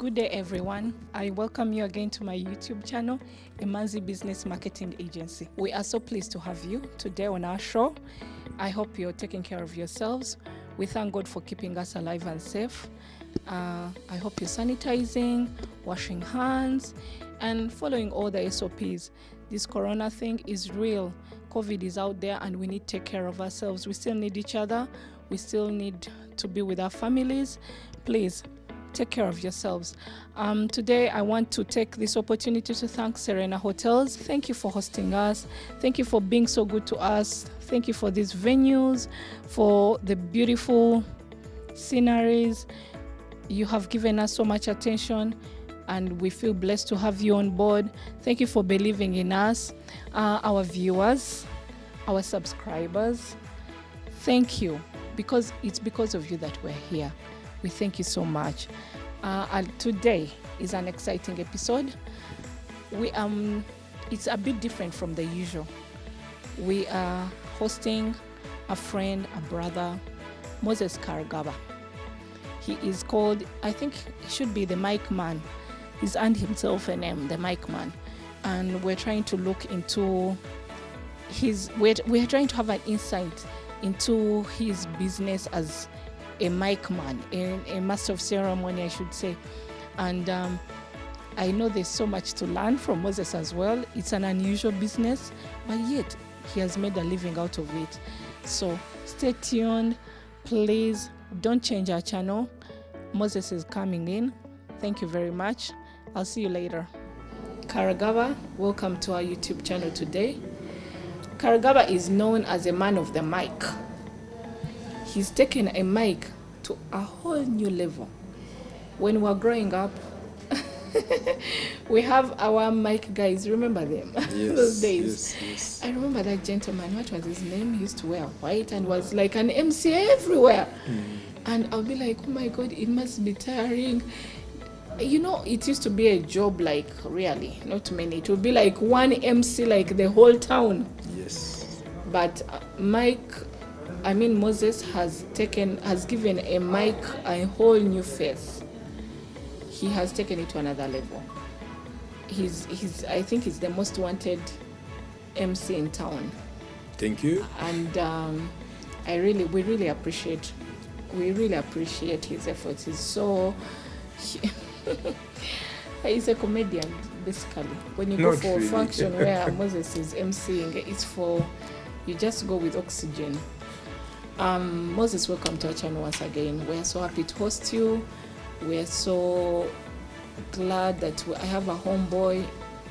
Good day, everyone. I welcome you again to my YouTube channel, Emanzi Business Marketing Agency. We are so pleased to have you today on our show. I hope you're taking care of yourselves. We thank God for keeping us alive and safe. I hope you're sanitizing, washing hands, and following all the SOPs. This corona thing is real. COVID is out there and we need to take care of ourselves. We still need each other. We still need to be with our families. Please, take care of yourselves. Today, I want to take this opportunity to thank Serena Hotels. Thank you for hosting us. Thank you for being so good to us. Thank you for these venues, for the beautiful sceneries. You have given us so much attention and we feel blessed to have you on board. Thank you for believing in us, our viewers, our subscribers. Thank you, because it's because of you that we're here. We thank you so much. Today is an exciting episode. It's a bit different from the usual. We are hosting a friend, a brother, Moses Karugaba. He is called, I think he should be the mic man. He's earned himself a name, the mic man. And we're trying to look into we're trying to have an insight into his business as a mic man, a master of ceremony, I should say. And I know there's so much to learn from Moses as well. It's an unusual business, but yet he has made a living out of it. So stay tuned. Please don't change our channel. Moses is coming in. Thank you very much. I'll see you later. Karugaba, welcome to our YouTube channel today. Karugaba is known as a man of the mic. He's taken a mic to a whole new level. When we were growing up, we have our mic guys. Remember them? Yes, those days. Yes. I remember that gentleman. What was his name? He used to wear white and was like an MC everywhere. And I'll be like, oh my God, it must be tiring. You know, it used to be a job, like, really, not many. It would be like one MC, like the whole town. Yes. But Moses has given a mic a whole new face. He has taken it to another level. I think he's the most wanted MC in town. Thank you. And we really appreciate his efforts. He's a comedian, basically. When you go for a function where Moses is MCing, it's for, you just go with oxygen. Moses, welcome to our channel once again. We're so happy to host you. We're so glad that I have a homeboy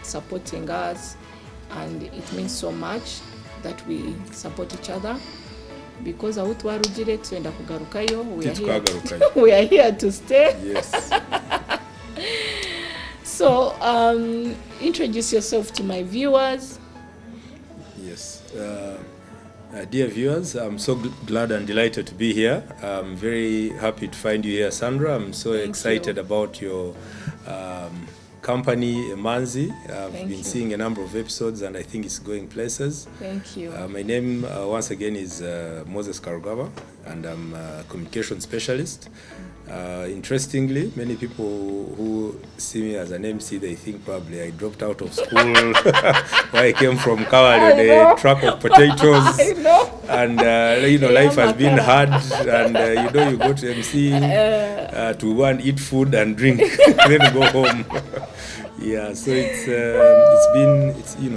supporting us, and it means so much that we support each other. Because we are here to stay. Yes. So, introduce yourself to my viewers. Yes. Dear viewers, I'm so glad and delighted to be here. I'm very happy to find you here, Sandra. I'm so excited about your company, Emanzi. I've been seeing a number of episodes and I think it's going places. Thank you. My name, once again, is Moses Karugaba, and I'm a communication specialist. Interestingly, many people who see me as an MC, they think probably I dropped out of school where I came from Kawali with a truck of potatoes. I know. And, life has been hard, and, you go to MC to go and eat food and drink, then go home. Yeah, so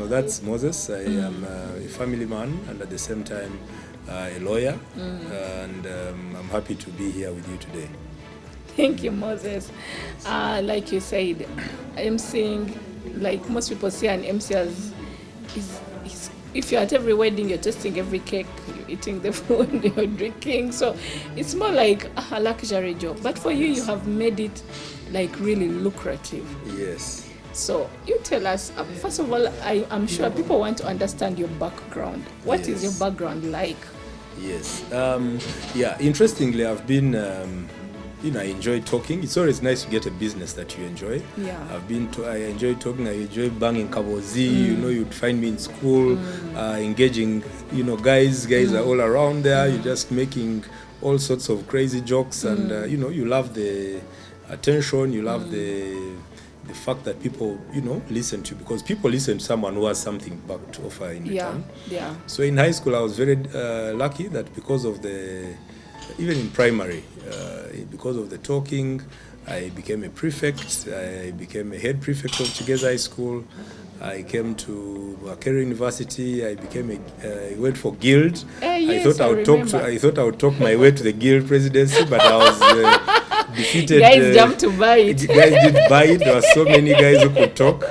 that's Moses. I am a family man and at the same time a lawyer, and I'm happy to be here with you today. Thank you, Moses. Like you said, MCing, like most people see an MC as, if you're at every wedding, you're tasting every cake, you're eating the food, you're drinking. So it's more like a luxury job. But for you, you have made it like really lucrative. Yes. So you tell us, first of all, I'm sure people want to understand your background. What is your background like? Yes. Interestingly, I've been, I enjoy talking. It's always nice to get a business that you enjoy. Yeah. I enjoy talking. I enjoy banging kabozi. You'd find me in school, engaging, guys are all around there. You're just making all sorts of crazy jokes, and, you love the attention. You'll have the fact that people, listen to you, because people listen to someone who has something back to offer in return. Yeah. So in high school, I was very lucky that because of even in primary, because of the talking, I became a prefect. I became a head prefect of Chigeza High School. I came to Makerere University. I went for guild. Yes, I thought I would talk my way to the guild presidency, but I was defeated. Guys jumped to buy it. Guys did buy it. There were so many guys who could talk.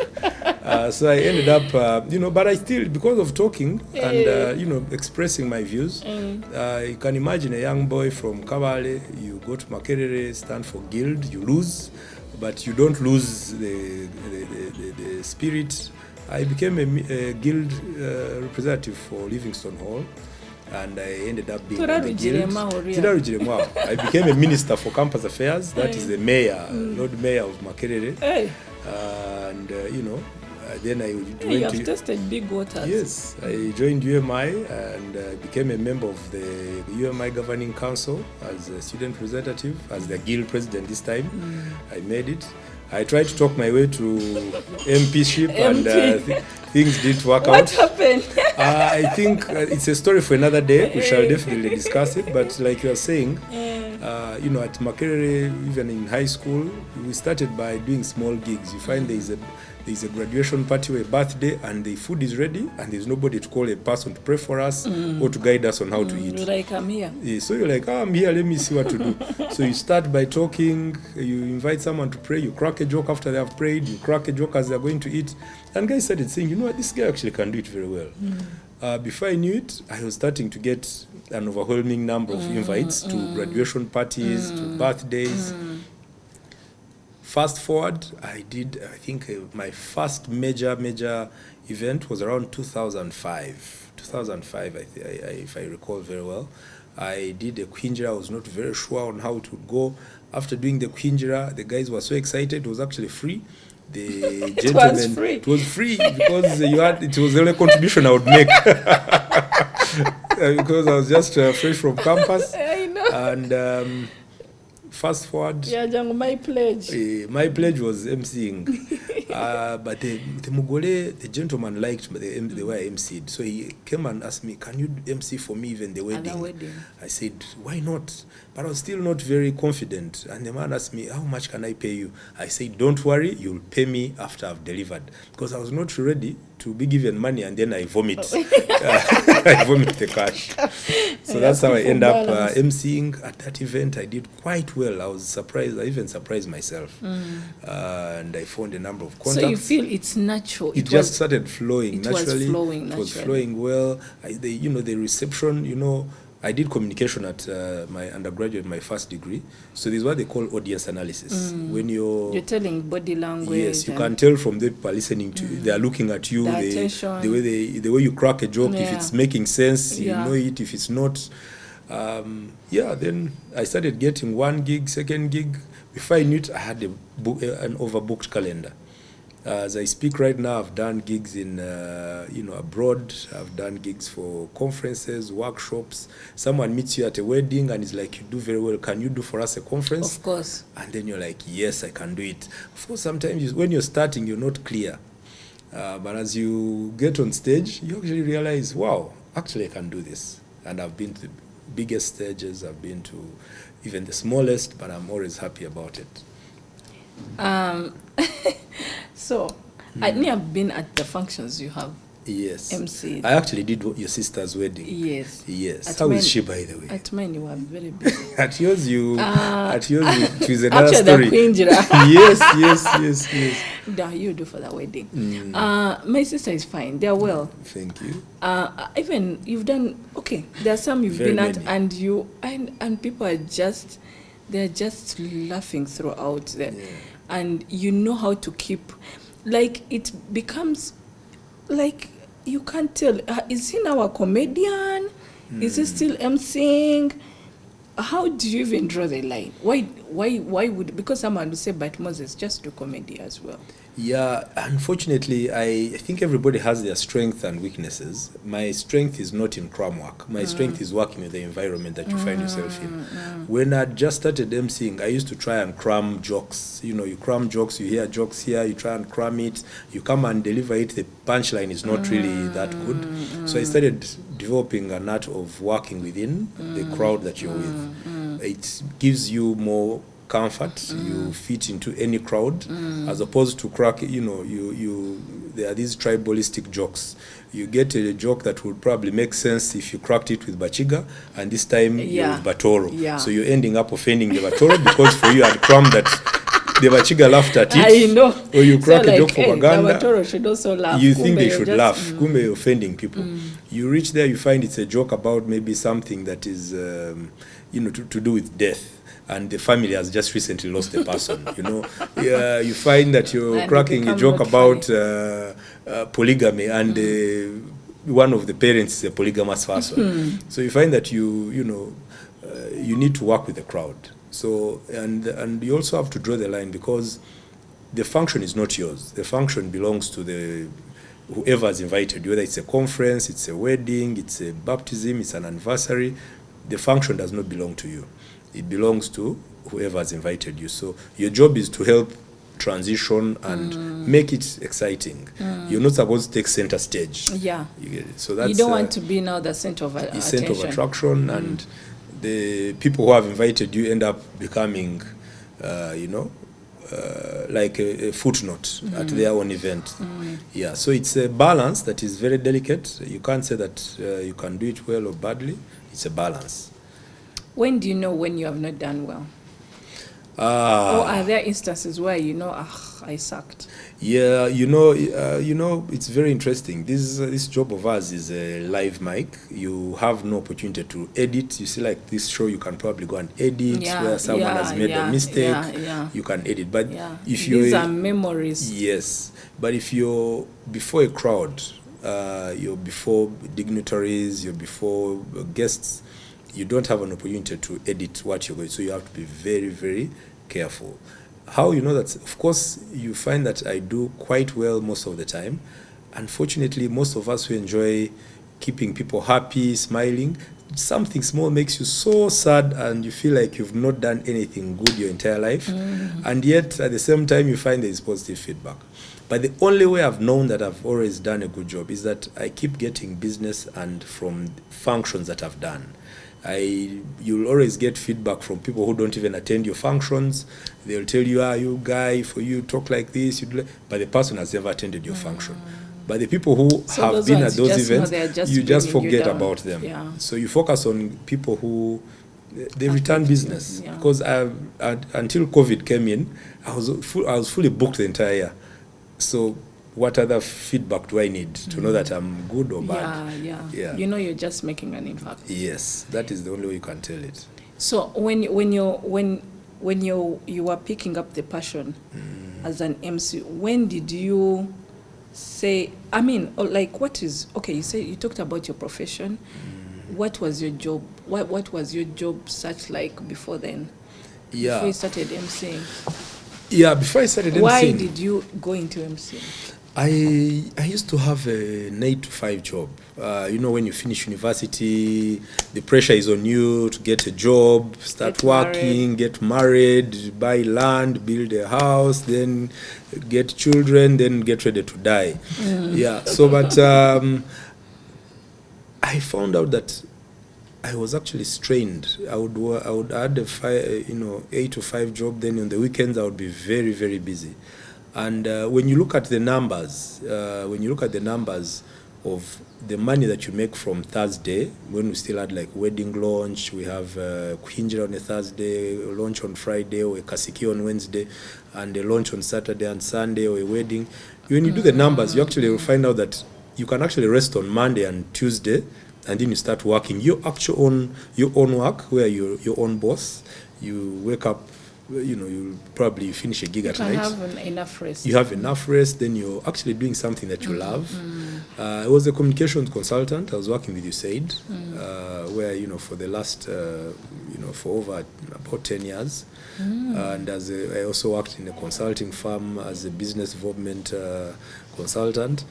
So I ended up, but I still, because of talking and, expressing my views, you can imagine a young boy from Kabale, you go to Makerere, stand for guild, you lose, but you don't lose the spirit. I became a guild representative for Livingstone Hall, and I ended up being in the guild. I became a minister for campus affairs. That is the mayor, Lord Mayor of Makerere. And then I joined. You have tested big waters. Yes, I joined UMI and became a member of the UMI Governing Council as a student representative, as the guild president this time. I made it. I tried to talk my way to MPship and things didn't work out. What happened? I think it's a story for another day. We shall definitely discuss it. But like you are saying, at Makerere, even in high school, we started by doing small gigs. You find there's a graduation party or a birthday, and the food is ready, and there's nobody to call a person to pray for us or to guide us on how to eat. You're like, I'm here. Yeah, so you're like, I'm here, let me see what to do. So you start by talking, you invite someone to pray, you crack a joke after they have prayed, you crack a joke as they're going to eat. And guys started saying, you know what, this guy actually can do it very well. Before I knew it, I was starting to get an overwhelming number of invites to graduation parties, to birthdays. Fast forward, I think my first major event was around 2005. 2005, if I recall very well. I did a Kwinjira. I was not very sure on how it would go. After doing the Kwinjira, the guys were so excited. It was actually free. The gentleman, it was free because it was the only contribution I would make. Because I was just fresh from campus. I know. And fast forward. Yeah, my pledge. My pledge was emceeing. But the Mugole, the gentleman liked the way I emceed. So he came and asked me, can you MC for me even the wedding? I said, why not? But I was still not very confident. And the man asked me, how much can I pay you? I said, don't worry, you'll pay me after I've delivered. Because I was not ready to be given money and then I vomit. I vomit the cash. So that's how I end up emceeing at that event. I did quite well. I was surprised. I even surprised myself. And I found a number of contacts. So you feel it's natural. It just started flowing naturally. It was flowing well. The reception, I did communication at my undergraduate, my first degree. So this is what they call audience analysis. When you're telling body language. Yes, you can tell from the people listening to you. They are looking at you. The way you crack a joke. If it's making sense, you know it. If it's not, then I started getting one gig, second gig. Before I knew it, I had an overbooked calendar. As I speak right now, I've done gigs in, abroad. I've done gigs for conferences, workshops. Someone meets you at a wedding and is like, you do very well. Can you do for us a conference? Of course. And then you're like, yes, I can do it. Of course, sometimes when you're starting, you're not clear. But as you get on stage, you actually realize, wow, actually I can do this. And I've been to the biggest stages. I've been to even the smallest, but I'm always happy about it. So, I may have been at the functions you have. Yes. MC. I actually did your sister's wedding. Yes. How is she, by the way? At mine, you were very busy. At yours, it was another story. Yes. Now you do for the wedding. My sister is fine. They're well. Thank you. Even you've done okay. There are some you've been at, and people are they're just laughing throughout there. Yeah. And you know how to keep, it becomes, you can't tell, is he now a comedian? Is he still emceeing? How do you even draw the line? Why would, because someone would say, but Moses, just do comedy as well. Yeah, unfortunately, I think everybody has their strengths and weaknesses. My strength is not in cram work. My strength is working with the environment that you find yourself in. When I just started emceeing, I used to try and cram jokes. You know, you cram jokes, you hear jokes here, you try and cram it, you come and deliver it, the punchline is not really that good. So I started developing an art of working within the crowd that you're with. It gives you more comfort. You fit into any crowd, as opposed to crack. You know, you there are these tribalistic jokes. You get a joke that would probably make sense if you cracked it with Bachiga, and this time you're with Batoro. Yeah. So you're ending up offending the Batoro because for you had crammed that the Bachiga laughed at it. I know. Or you crack a joke for hey, Baganda. the Batoro should also laugh. You think they should just, laugh. Kumbe you're offending people. You reach there, you find it's a joke about maybe something that is, to do with death. And the family has just recently lost a person, you find that you're And cracking a joke about polygamy, and one of the parents is a polygamous person. So you find that you need to work with the crowd. So and you also have to draw the line, because the function is not yours. The function belongs to the whoever has invited you, whether it's a conference, it's a wedding, it's a baptism, it's an anniversary. The function does not belong to you. It belongs to whoever has invited you. So your job is to help transition and make it exciting. You're not supposed to take center stage. Yeah. So that's, you don't want to be now the center of attention. Center of attraction, and the people who have invited you end up becoming, like a footnote at their own event. Yeah. So it's a balance that is very delicate. You can't say that you can do it well or badly. It's a balance. When do you know when you have not done well? Or are there instances where I sucked? Yeah, it's very interesting. This job of ours is a live mic. You have no opportunity to edit. You see, like this show, you can probably go and edit where someone has made a mistake. You can edit, but if you these are memories. Yes, but if you're before a crowd, you're before dignitaries, you're before guests, you don't have an opportunity to edit what you're going. So you have to be very, very careful. How you know that? Of course, you find that I do quite well most of the time. Unfortunately, most of us who enjoy keeping people happy, smiling, something small makes you so sad, and you feel like you've not done anything good your entire life. And yet, at the same time, you find there is positive feedback. But the only way I've known that I've always done a good job is that I keep getting business and from functions that I've done. You'll always get feedback from people who don't even attend your functions. They'll tell you, you guy, for you talk like this, but the person has never attended your function. But the people who have been at those events, you just forget about them. Yeah. So you focus on people who they return business. Because until COVID came in, I was fully booked the entire year. So what other feedback do I need to know that I'm good or bad? Yeah. You're just making an impact. Yes, that is the only way you can tell it. So when you were picking up the passion as an MC, when did you say? I mean, what is okay? You talked about your profession. What was your job? What was your job such like before then? Yeah. Before you started MCing. Yeah, before I started MCing. Why did you go into MCing? I used to have an 8-to-5 job. When you finish university, the pressure is on you to get a job, start working, get married, buy land, build a house, then get children, then get ready to die. Yeah. So, but I found out that I was actually strained. I would add a 8-to-5 job. Then on the weekends I would be very, very busy. And when you look at the numbers, of the money that you make from Thursday, when we still had like wedding launch, we have Kuhinjira on a Thursday, a launch on Friday, or a Kasiki on Wednesday, and a launch on Saturday and Sunday, or a wedding. When you do the numbers, you actually will find out that you can actually rest on Monday and Tuesday, and then you start working your own work, where you're your own boss. You wake up you probably finish a gig at can night. have enough rest. You have enough rest, then you're actually doing something that you love. I was a communications consultant. I was working with USAID, where, for the last, for over about 10 years. And I also worked in a consulting firm as a business development consultant.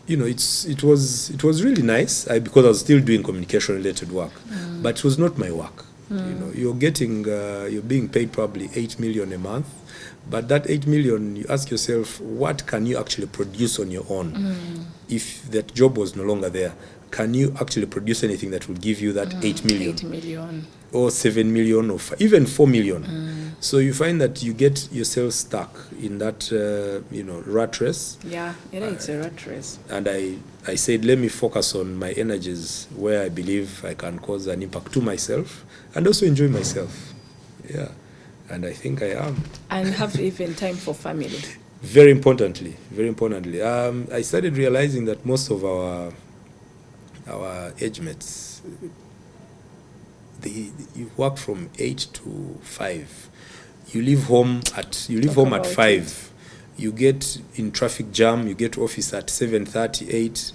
It was really nice because I was still doing communication related work, but it was not my work. You're being paid probably 8 million a month, but that 8 million, you ask yourself, what can you actually produce on your own? If that job was no longer there, can you actually produce anything that will give you that 8 million? 8 million. Or 7 million, or even 4 million. So you find that you get yourself stuck in that, rat race. Yeah, it's a rat race. And I said, let me focus on my energies where I believe I can cause an impact to myself and also enjoy myself. Yeah, and I think I am. And have even time for family. Very importantly. I started realizing that most of our age mates, you work from 8 to 5. You leave home at 5. You get in traffic jam. You get to office at 7:30, 8.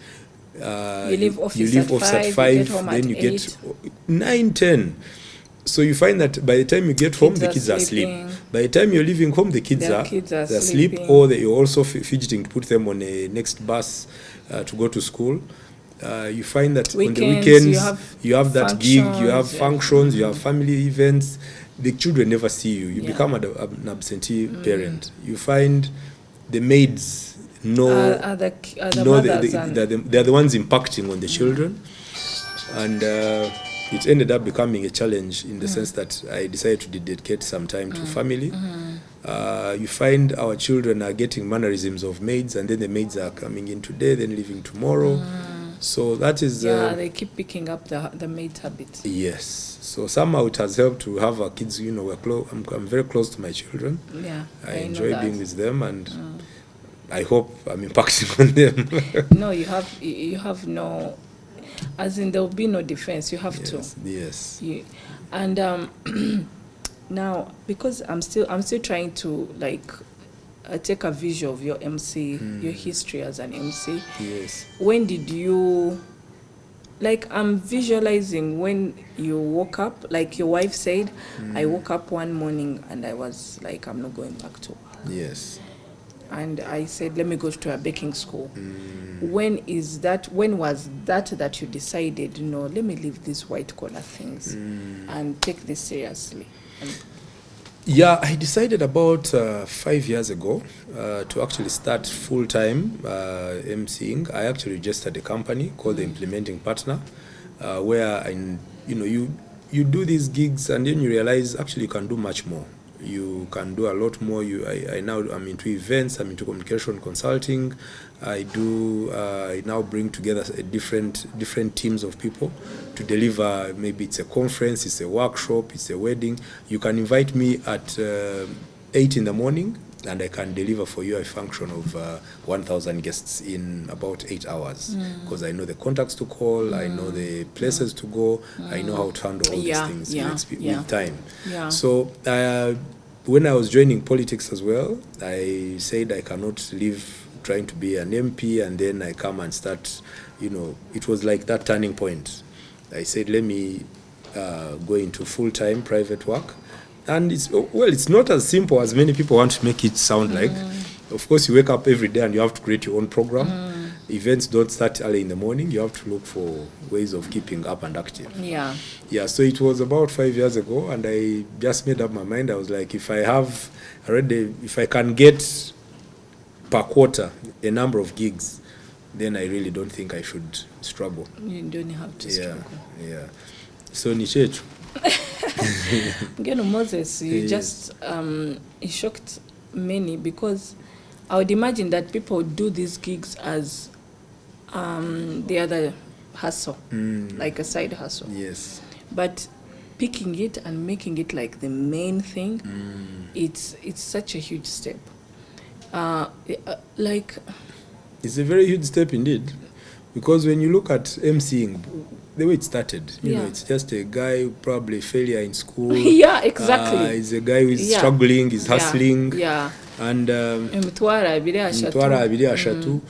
You leave office at 5. You get home then at you 8. get 9, 10. So you find that by the time you get home, the kids are asleep. By the time you're leaving home, the kids are asleep, or you're also fidgeting to put them on a next bus to go to school. You find that on the weekends you have that gig, you have functions, you have family events. The children never see you. You become an absentee parent. You find the maids they're the ones impacting on the children, and it ended up becoming a challenge in the sense that I decided to dedicate some time to family. You find our children are getting mannerisms of maids, and then the maids are coming in today, then leaving tomorrow. So that is... they keep picking up the maid habit. Yes. So somehow it has helped to have our kids, I'm very close to my children. Yeah, I enjoy being with them, and I hope I'm impacting on them. No, you have no... As in, there will be no defense. You have to. Yes. And now, because I'm still trying to take a visual of your MC, your history as an MC. Yes. When did you, I'm visualizing when you woke up, like your wife said, I woke up one morning and I was like, I'm not going back to work. Yes. And I said, let me go to a baking school. When was that you decided, no, let me leave these white collar things and take this seriously? Yeah, I decided about 5 years ago to actually start full-time emceeing. I actually registered a company called the Implementing Partner, where you do these gigs and then you realize actually you can do much more. You can do a lot more. I'm into events. I'm into communication consulting. I now bring together different teams of people to deliver. Maybe it's a conference, it's a workshop, it's a wedding. You can invite me at 8 in the morning, and I can deliver for you a function of 1,000 guests in about 8 hours, because I know the contacts to call, I know the places to go, I know how to handle all these things with time. Yeah. So when I was joining politics as well, I said I cannot live trying to be an MP and then I come and start, it was like that turning point. I said, let me go into full-time private work. And it's not as simple as many people want to make it sound like. Of course, you wake up every day and you have to create your own program. Events don't start early in the morning. You have to look for ways of keeping up and active. Yeah. Yeah, so it was about 5 years ago, and I just made up my mind. I was like, if I can get per quarter a number of gigs, then I really don't think I should struggle. You don't have to struggle. Yeah. So Nichechu. Again, Moses, you just it shocked many, because I would imagine that people do these gigs as the other hustle, like a side hustle. Yes. But picking it and making it like the main thing, it's such a huge step. It's a very huge step indeed, because when you look at emceeing, the way it started. You know, it's just a guy probably failure in school. Yeah, exactly. He's a guy who is struggling, he's hustling. And emitwaro abiri ashatu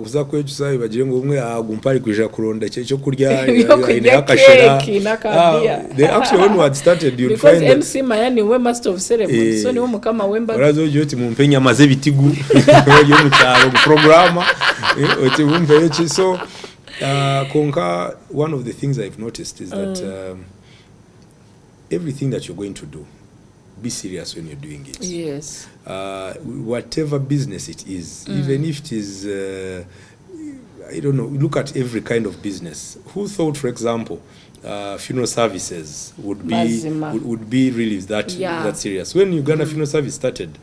uza kwechusa ibagire ngo umwe agumpari kwija kuronda cyo kurya ina akashera. They actually when we started you because find MC Mayani we master of ceremony so niwo mukama wemba barazo joti mumpenya maze bitigu yo mutaro programa oti mumpe so konka one of the things I've noticed is that everything that you're going to do, be serious when you're doing it. Yes. Whatever business it is, even if it is, I don't know, look at every kind of business. Who thought, for example, funeral services would be really that serious? When Uganda Funeral Service started,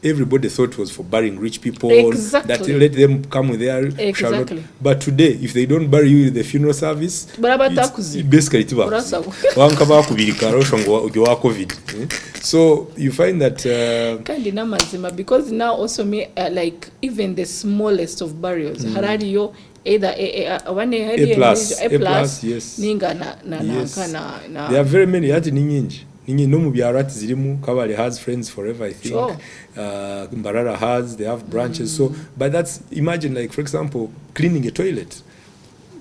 everybody thought it was for burying rich people. Exactly. That let them come with their exactly. But today, if they don't bury you with the funeral service, it's basically so you find that because now also like even the smallest of burials either A plus yes. Ninga there are very many no mu byarati zirimu Kabale has friends forever, I think. Mbarara has, they have branches. So but that's, imagine, like, for example, cleaning a toilet,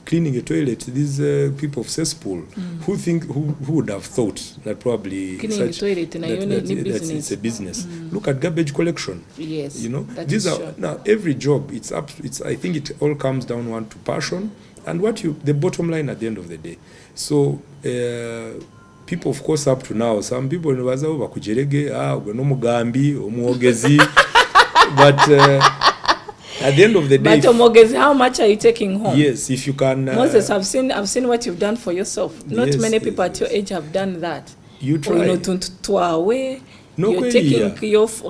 these people of cesspool who would have thought that probably cleaning a toilet it's a business. Look at garbage collection. Yes, you know, these are now every job, it's I think it all comes down to passion and the bottom line at the end of the day. So people, of course, up to now, some people baza bakujerege no mugambi omwogezi but at the end of the day, but omwogezi, how much are you taking home? Yes, if you can Moses, I've seen what you've done for yourself. Not many people at your age have done that. You try. You're taking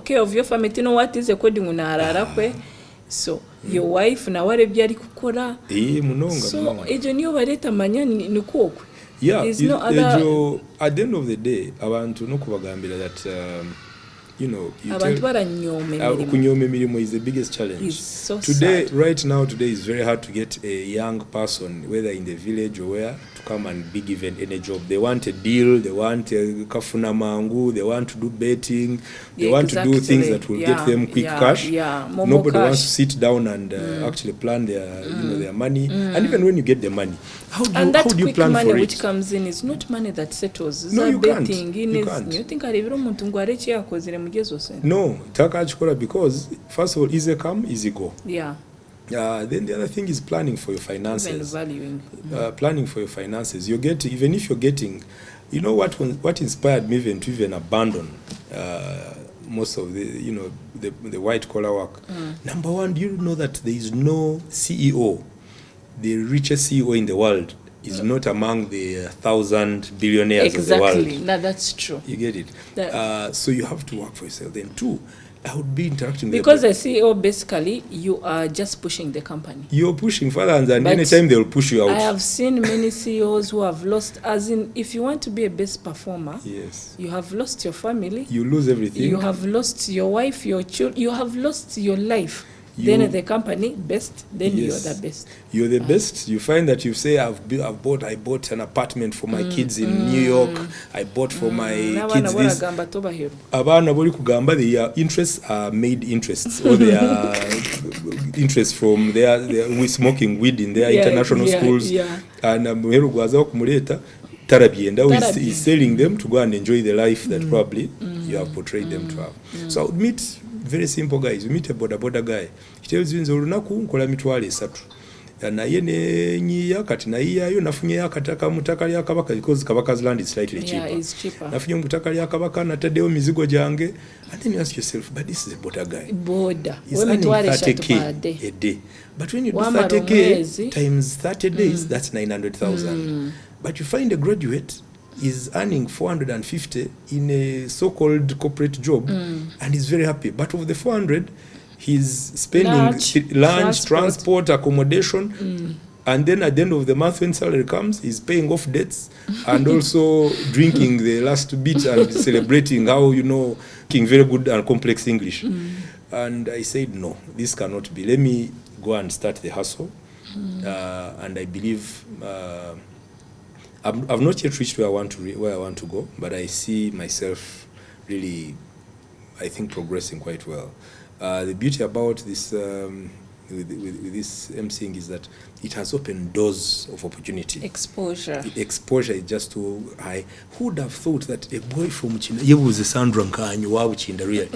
care of your family. You know what is according unarara kwe. So your wife na wale byari kukora. So ejo niyo bareta manya ni kwokwe. Yeah, no other... at the end of the day, abantu no kubagambira that kunyoma mirimo is the biggest challenge. So today, sad. Right now, today is very hard to get a young person, whether in the village or where, to come and be given any job. They want a deal, they want a kafuna mangu, they want to do betting, they want to do things that will get them quick cash. Nobody wants to sit down and actually plan their money. And even when you get the money, how do you plan money for it? Which comes in is not money that settles. No, you can't. You think no, because first of all, easy come, easy go. Yeah. Then the other thing is planning for your finances. Even valuing. Planning for your finances. Even if you're getting, you know what inspired me even to abandon most of the white collar work. Number one, do you know that there is no CEO, the richest CEO in the world is not among the 1,000 billionaires of the world. Exactly. No, that's true. You get it? So you have to work for yourself. Then two, I would be interacting with because the CEO, basically, you are just pushing the company. You're pushing further, and anytime they'll push you out. I have seen many CEOs who have lost, as in, if you want to be a best performer, yes, you have lost your family. You lose everything. You have lost your wife, your children. You have lost your life. Then the company best, then yes, you're the best. You're the best. You find that you say, I bought an apartment for my kids in New York. I bought for my kids this. Abana boli kugamba, their interests are made interests, or they are interests from their smoking weed in their international schools. And muheru gwaza kumuleta tarabienda is selling them to go and enjoy the life that probably you have portrayed them to have. So I would meet very simple guys. You meet a boda guy. He tells you olunaku nkola mitwalo 3. Naye ne nyiya kati nayiyayo nafunye yakataka mutaka lya kabaka because kabaka's land is slightly cheaper. Yeah, it's cheaper. Nafunye mutaka lya kabaka nataddeyo mizigo jange. And then you ask yourself, but this is a boda guy. Boda. He's earning 30K a day. But when you do 30K times 30 days, that's 900,000. But you find a graduate is earning 450 in a so-called corporate job and he's very happy. But of the 400, he's spending lunch, transport, accommodation, and then at the end of the month when salary comes, he's paying off debts and also drinking the last bit and celebrating how, speaking very good and complex English. And I said, no, this cannot be. Let me go and start the hustle. and I believe I've not yet reached where I want to go, but I see myself really, I think, progressing quite well. The beauty about this with this emceeing is that it has opened doors of opportunity. Exposure. Exposure is just too high. Who would have thought that a boy from China, you was a Sandra Nkanyi wa Chinda real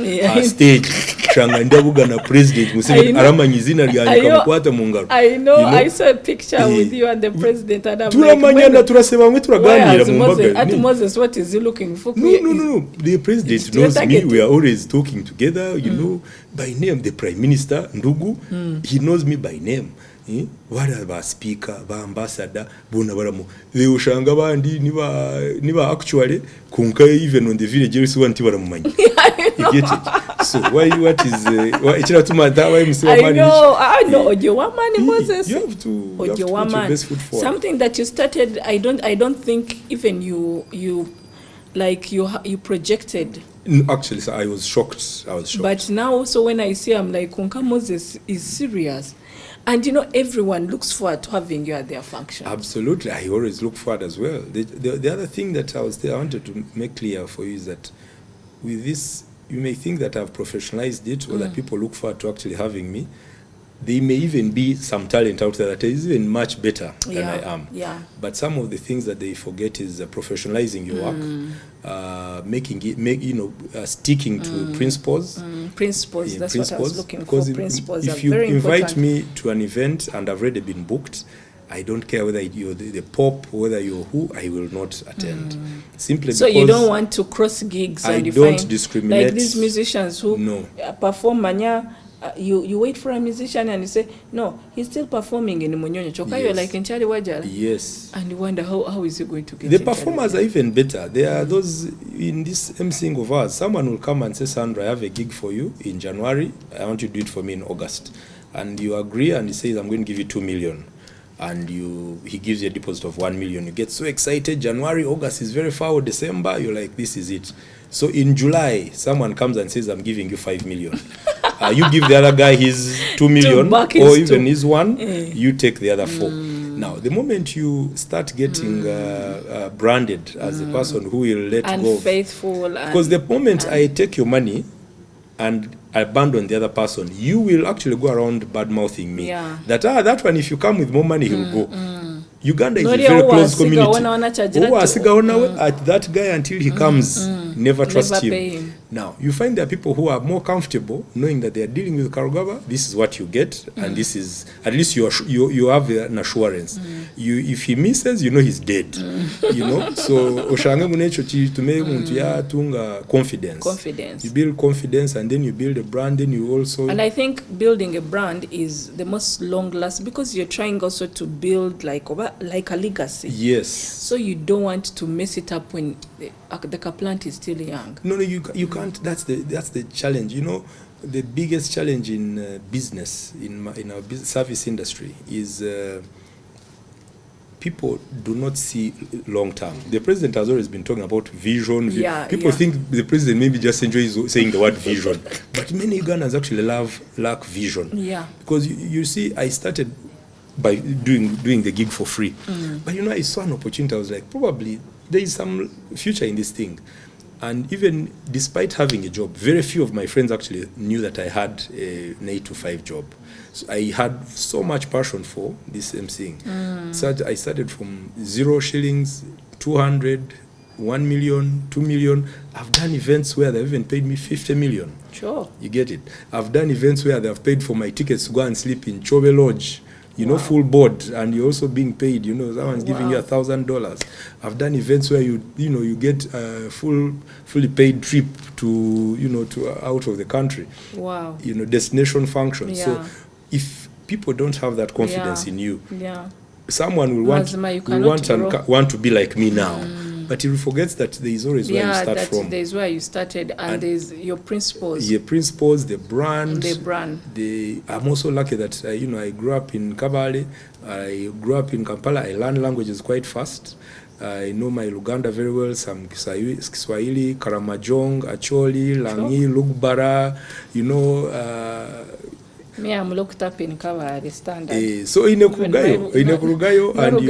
stage changa ndabuga na president museme aramanyi zina lyanyu kamukwata mu ngaro. I know, I saw a picture with you and the president and I'm turamanyana turaseba mwe turaganira mu mbaga. At Moses, what is he looking for? No. The president knows me. We are always talking together, you know, by name. The prime minister Ndugu, he knows me by name. Wala ba speaker, ba ambassador, bona baramu. The ushanga bandi niba actually kunka even on the village you see one ti baramumanyi. You get it? So what is ichira tuma that why msiwa mani? I know Ojewamani Moses. You have to put your best foot forward. Something that you started, I don't think even you projected. Actually, so I was shocked. But now also when I see, I'm like, Kunka Moses is serious. And you know, everyone looks forward to having you at their function. Absolutely. I always look forward as well. The other thing that I wanted to make clear for you is that with this, you may think that I've professionalized it or that people look forward to actually having me. There may even be some talent out there that is even much better than I am. Yeah. But some of the things that they forget is professionalizing your work, sticking to principles. Principles, that's what I was looking for. Principles if are you very invite important. me to an event and I've already been booked, I don't care whether you're the Pope, whether you're who, I will not attend. Simply so because you don't want to cross gigs and you don't find discriminate. like these musicians who perform manya. You wait for a musician and you say, no, he's still performing in Munyonyo Choka. You're like in Charlie Wajal. Yes. And you wonder how is he going to get the performers are even better. There are those in this emceeing of ours. Someone will come and say, Sandra, I have a gig for you in January. I want you to do it for me in August. And you agree and he says, I'm going to give you 2 million. And he gives you a deposit of 1 million. You get so excited. January, August is very far. December, you're like, this is it. So in July, someone comes and says, I'm giving you 5 million. You give the other guy his 2 million or even his 1, you take the other 4. Now, the moment you start getting branded as a person who will let go, unfaithful, because the moment I take your money and I abandon the other person, you will actually go around bad-mouthing me. Yeah. That one, if you come with more money, he'll go. Uganda is a very close community. At that guy until he comes, never trust him. Now, you find there are people who are more comfortable knowing that they are dealing with Karugaba. This is what you get, and this is, at least you have an assurance. If he misses, you know he's dead. You know, so oshange munecho tume muntu ya tunga confidence. You build confidence, and then you build a brand. Then you also. And I think building a brand is the most long-lasting because you're trying also to build like a legacy. Yes. So you don't want to mess it up when the plant is still young. No, you can't. That's the challenge. You know, the biggest challenge in business in our service industry is people do not see long term. The president has always been talking about vision. People think the president maybe just enjoys saying the word vision, but many Ugandans actually lack vision. Yeah. Because you see, I started by doing the gig for free, but you know, I saw an opportunity. I was like, probably there is some future in this thing. And even despite having a job, very few of my friends actually knew that I had an 8-to-5 job. So I had so much passion for this emceeing. So I started from 0 shillings, 200, 1 million, 2 million. I've done events where they've even paid me 50 million. Sure. You get it? I've done events where they've paid for my tickets to go and sleep in Chobe Lodge. You know, full board, and you're also being paid. You know, someone's giving you $1,000. I've done events where you get a fully paid trip to out of the country. Wow. You know, destination functions. Yeah. So if people don't have that confidence in you, someone will want to be like me now. But he forgets that there is always where you start from. There is where you started, and there's your principles. Your principles, the brand. I'm also lucky that I grew up in Kabale. I grew up in Kampala. I learned languages quite fast. I know my Luganda very well. Some Kiswahili, Karamajong, Acholi, Langi, Lugbara. Me, I'm looked up in Kabale standard. So in Kurugayo, and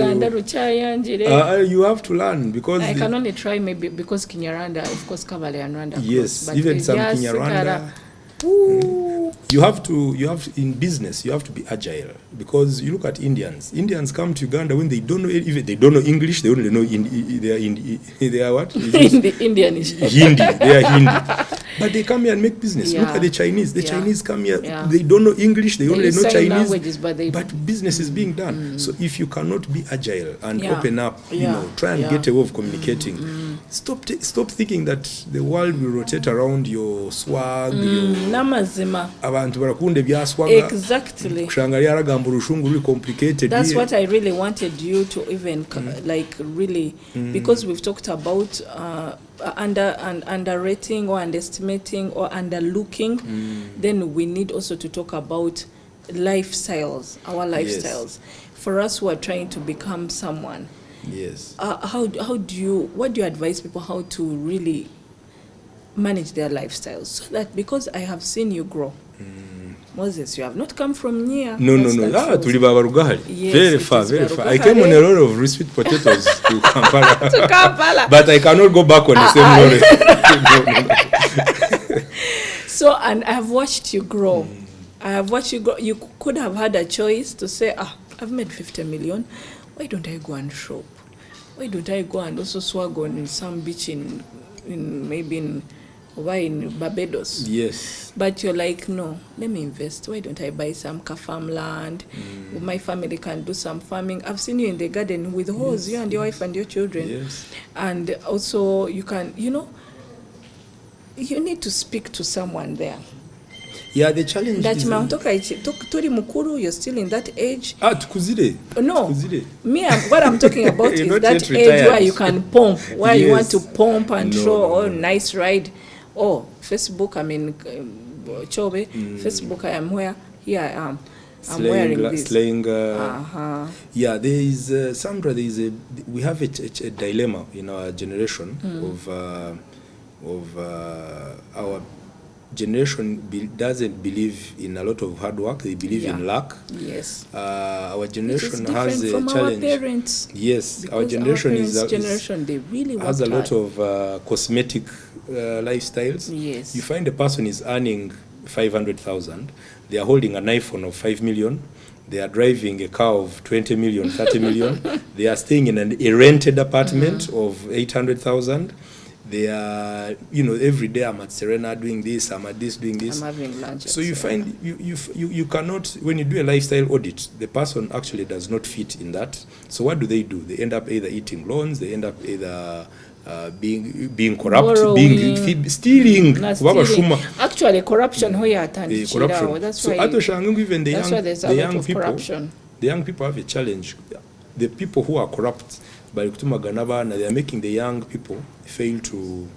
you have to learn because I can only try maybe because Kinyarwanda, of course, Kabale and Rwanda. Yes, close, even some Kinyarwanda. You have to in business you have to be agile, because you look at Indians come to Uganda when they don't know, even they don't know English, they only know they are what Indian is Hindi, they are Hindi, but they come here and make business. Look at the Chinese Chinese come here, they don't know English, they only know Chinese languages, but business is being done. So if you cannot be agile and open up, try and get a way of communicating. Stop thinking that the world will rotate around your swag, namazima. Exactly. Complicated. That's what I really wanted you to even like really, because we've talked about underrating or underestimating or underlooking. Then we need also to talk about lifestyles, our lifestyles. For us who are trying to become someone. Yes. What do you advise people how to really manage their lifestyles, so that, because I have seen you grow. Moses, you have not come from near. No. Very far. I came on a lot of sweet potatoes to Kampala. But I cannot go back on the same lorry. So, and I have watched you grow. You could have had a choice to say, I've made 50 million. Why don't I go and shop? Why don't I go and also swag on some beach in Barbados? Yes. But you're like, no, let me invest. Why don't I buy some farmland? My family can do some farming. I've seen you in the garden with hose, you and your wife and your children. Yes. And also you can, you need to speak to someone there. Yeah, the challenge that is Tori Mukuru, you're still in that age. Tukuzire. No. Tukuzire. What I'm talking about is that age where you can pump, where you want to pump and show, nice ride. Facebook, Chobe, Facebook, I am where? Here I am. I'm wearing this. Yeah, there is, Sandra, we have a dilemma in our generation of our generation doesn't believe in a lot of hard work. They believe in luck. Yes. Our generation has a from challenge. Our parents. Yes, because our generation they really has a lot of cosmetic lifestyles. Yes. You find a person is earning 500,000. They are holding an iPhone of 5 million. They are driving a car of 20 million, 30 million. They are staying in a rented apartment of 800,000. They are, every day I'm at Serena doing this, I'm at this doing this. I'm having lunch. So you find you cannot, when you do a lifestyle audit, the person actually does not fit in that. So what do? They end up either eating loans, they end up either being corrupt, stealing. Actually, corruption. Corruption. That's why. So even the young people, corruption. The young people have a challenge. The people who are corrupt, they are making the young people fail to.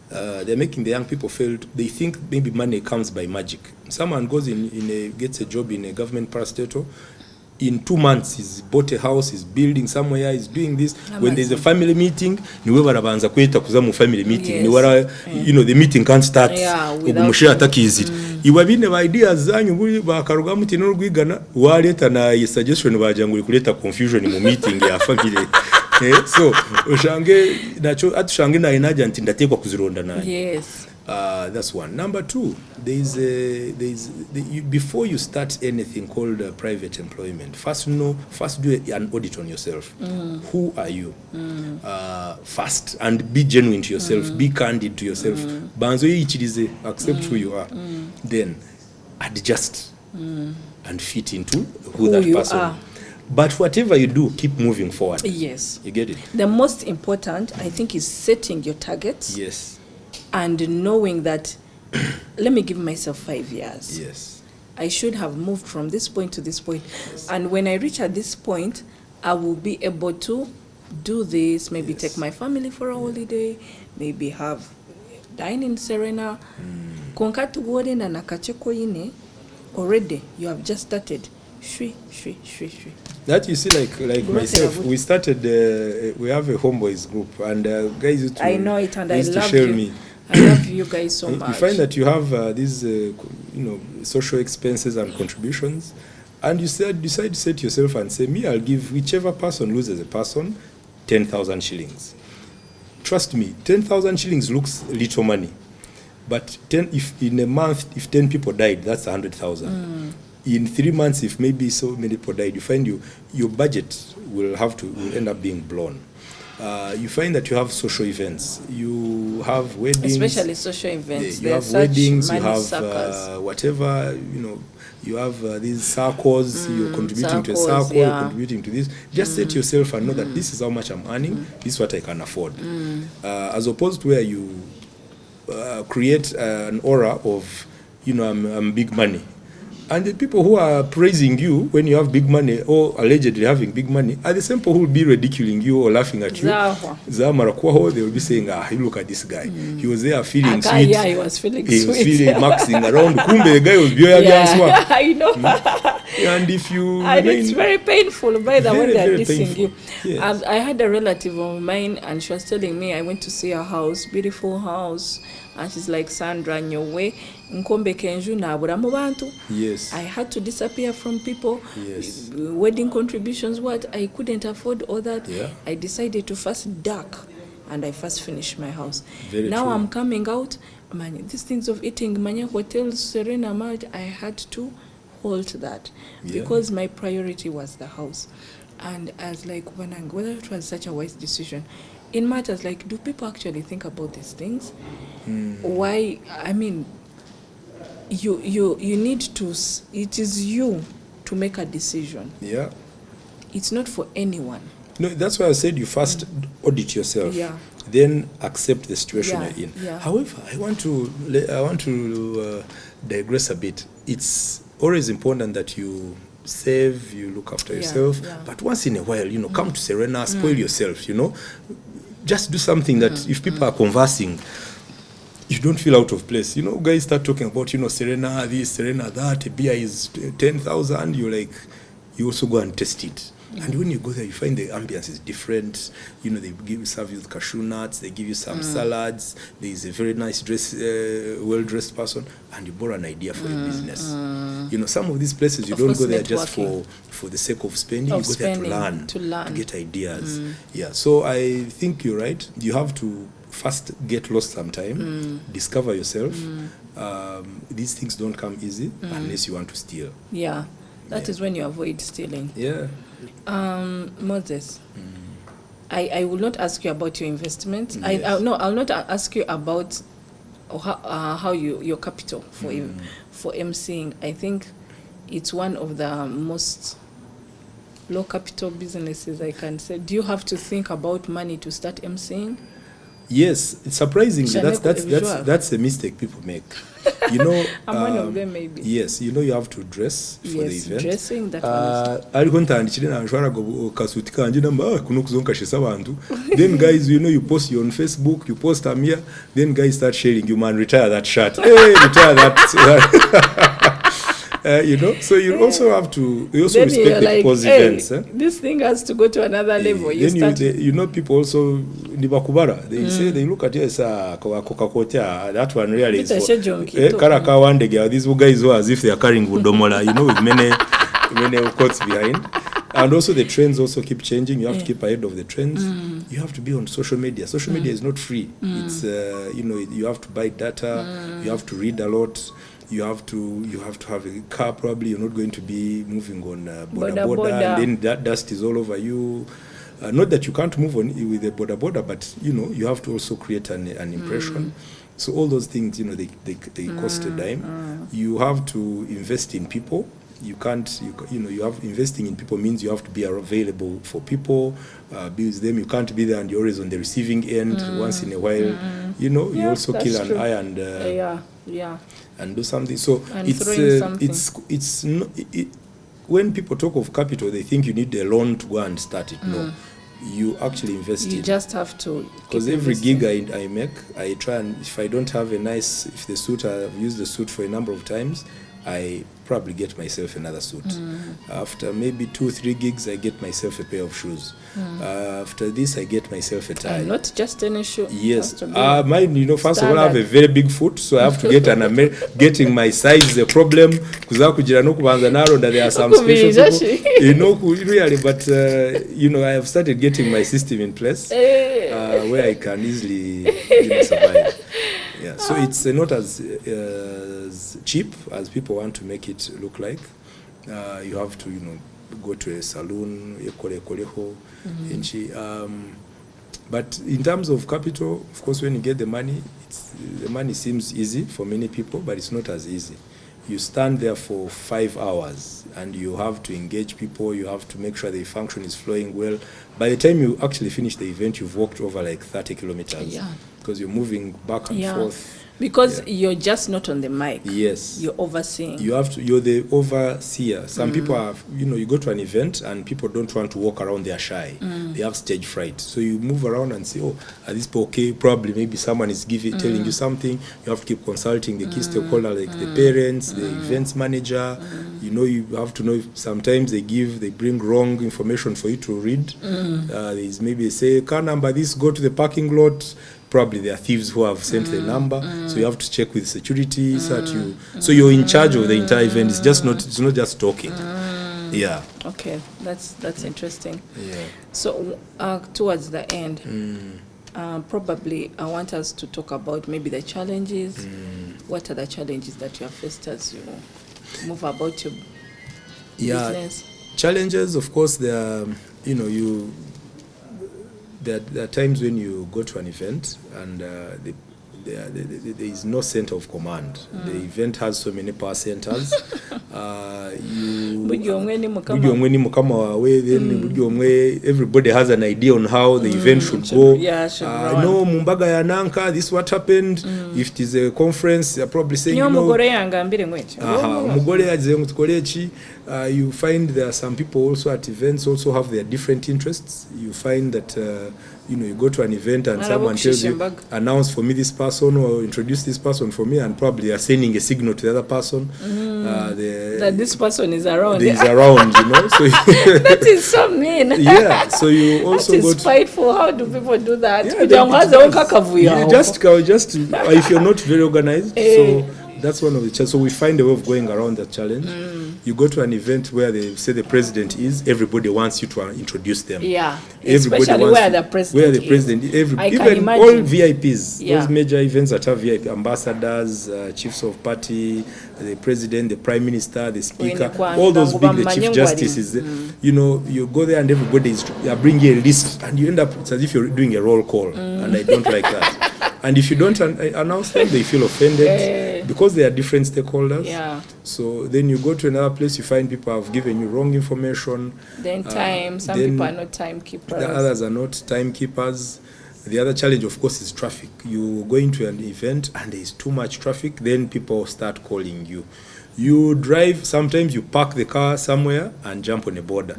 They're making the young people fail. They think maybe money comes by magic. Someone goes gets a job in a government parastatal. In 2 months, he's bought a house, he's building somewhere, he's doing this. When there's a family meeting, family meeting. Yes. The meeting can't start. Iwa bine ba ideas zanyu buli ba Karugaba mutino rwigana waleta na suggestion bajanguli kuleta confusion mu meeting ya family. So ushange nacho atushange na inaja nti ndatekwa kuzironda naye. Yes. That's one. Number two, before you start anything called private employment, first do an audit on yourself. Who are you? First, and be genuine to yourself, be candid to yourself. Banzo yichirize, accept who you are. Then adjust and fit into who that person is. But whatever you do, keep moving forward. Yes. You get it? The most important, I think, is setting your targets. Yes. And knowing that, let me give myself 5 years. Yes. I should have moved from this point to this point. Yes. And when I reach at this point, I will be able to do this, maybe take my family for a holiday, maybe dine in Serena. Konkatu wode na nakacheko ine, already you have just started. Shwi. That you see, like myself, we started. We have a homeboys group, and guys used to. I know it, and I love share you. Me. I love you guys so much. You find that you have these, social expenses and contributions, and you decide to say to yourself and say, me, I'll give whichever person loses a person 10,000 shillings. Trust me, 10,000 shillings looks little money, but if in a month, if 10 people died, that's 100,000. In 3 months, if maybe so many people died, you find your budget will end up being blown. You find that you have social events, you have weddings, especially social events. You have weddings, you have whatever, you have these circles, you're contributing to a circle, you're contributing to this. Just say to yourself and know that this is how much I'm earning, this is what I can afford. As opposed to where you create an aura of, I'm big money. And the people who are praising you when you have big money or allegedly having big money are the same people who will be ridiculing you or laughing at you. They will be saying, you look at this guy. He was there feeling sweet. Yeah, he was feeling sweet. He was feeling maxing around. Kumbe, the guy was yeah, I know. And if you... And it's very painful, by the way, they're dissing you. Yes. I had a relative of mine, and she was telling me, I went to see her house, beautiful house, and she's like, Sandra, Nyowe, Nkombe Kenju nabura mu bantu. Yes. I had to disappear from people. Yes. Wedding contributions, what? I couldn't afford all that. Yeah. I decided to first duck, and I first finished my house. Very now true. I'm coming out, man, these things of eating, many hotels, Serena Mart, I had to hold that because my priority was the house. And I was like, whether it was such a wise decision, in matters like, do people actually think about these things? Why? I mean, you need to. It is you to make a decision. Yeah. It's not for anyone. No, that's why I said you first audit yourself. Yeah. Then accept the situation you're in. Yeah. However, I want to digress a bit. It's always important that you save, you look after yourself, but once in a while, come to Serena, spoil yourself, just do something that if people are conversing, you don't feel out of place. Guys start talking about, Serena this, Serena that, a beer is 10,000, you're like, you also go and test it. And when you go there, you find the ambience is different. They serve you with cashew nuts, they give you some salads, there is a very nice well-dressed person, and you borrow an idea for the business. Some of these places, you don't go there just for the sake of spending, you go there to learn, to get ideas. Yeah, so I think you're right. You have to first get lost sometime, discover yourself. These things don't come easy unless you want to steal. Yeah. That is when you avoid stealing. Yeah. Moses, I will not ask you about your investments. Yes. I'll not ask you about how your capital for emceeing. I think it's one of the most low capital businesses I can say. Do you have to think about money to start emceeing? Yes, it's surprisingly that's a mistake people make. I'm one of them maybe. Yes, you have to dress for the event. Dressing that Then guys, you post you on Facebook, you post here, then guys start sharing, you man, retire that shirt. Hey, retire that. So you also have to respect the people's events. This thing has to go to another level. People also nibakubara. They say they look at you as Coca-Cola. That one really is for Karaka. These guys who are as if they are carrying Udomola, with many quotes behind. And also the trends also keep changing. You have to keep ahead of the trends. You have to be on social media. Social media is not free. It's you have to buy data. You have to read a lot. You have to have a car. Probably you're not going to be moving on boda, and then that dust is all over you. Not that you can't move on with the boda, but you have to also create an impression. So all those things, they cost a dime. You have to invest in people. You can't, you have investing in people means you have to be available for people, be with them. You can't be there and you're always on the receiving end. Once in a while, you also kill an eye and and do something. So it's not, when people talk of capital, they think you need a loan to go and start it. No, you actually invest in. You just have to. Because every gig I make, I try and if I don't have if the suit, I've used the suit for a number of times, I probably get myself another suit. After maybe 2-3 gigs, I get myself a pair of shoes. After this, I get myself a tie. And not just any shoe. Yes. Mine, you know, first of all, I have a standard. very big foot, so I have to get getting my size is a problem. That there are some special people, you know, really, but you know, I have started getting my system in place where I can easily, you know, survive. Yeah. So it's not as cheap as people want to make it look like. You have to, you know, go to a saloon, but in terms of capital, of course, when you get the money, the money seems easy for many people, but it's not as easy. You stand there for 5 hours and you have to engage people, you have to make sure the function is flowing well. By the time you actually finish the event, you've walked over like 30 kilometers. Yeah. Because you're moving back and forth. Because you're just not on the mic. Yes. You're overseeing. You're the overseer. Some people have, you know, you go to an event and people don't want to walk around, they're shy. They have stage fright. So you move around and say, oh, are these people okay? Probably maybe someone is telling you something. You have to keep consulting the key stakeholder, like the parents, the events manager. You know, you have to know if sometimes they bring wrong information for you to read. There's maybe they say, car number this, go to the parking lot. Probably there are thieves who have sent the number, so you have to check with security so that so you're in charge of the entire event. It's not just talking. Yeah. Okay, that's interesting. Yeah. So towards the end, probably I want us to talk about maybe the challenges. What are the challenges that you have faced as you move about your business? Challenges, of course, there are, you know, there are times when you go to an event and there is no center of command. The event has so many power centers. Everybody has an idea on how the event should go. No, Mumbaga ya Nanka, this is what happened. If it is a conference, they're probably saying, you know, you find there are some people also at events also have their different interests. You find that you know, you go to an event and someone tells you, announce for me this person or introduce this person for me, and probably they are sending a signal to the other person that this person is around. Is around, you know. So that is so mean. Yeah. So you also that is go to spiteful. How do people do that? Just if you're not very organized. So that's one of the challenges. So we find a way of going around that challenge. You go to an event where they say the president is, everybody wants you to introduce them. Yeah, everybody especially wants where the president is. I even can imagine. All VIPs, Yeah. those major events that have VIP, ambassadors, chiefs of party, the president, the prime minister, the speaker, all those big, the chief justices. You know, you go there and everybody is bringing a list, and you end up, it's as if you're doing a roll call, and I don't like that. And if you don't announce them, they feel offended because they are different stakeholders. Yeah. So then you go to another place, you find people have given you wrong information. Then some people are not timekeepers. The others are not timekeepers. The other challenge, of course, is traffic. You go into an event and there is too much traffic, then people start calling you. You drive, sometimes you park the car somewhere and jump on a border.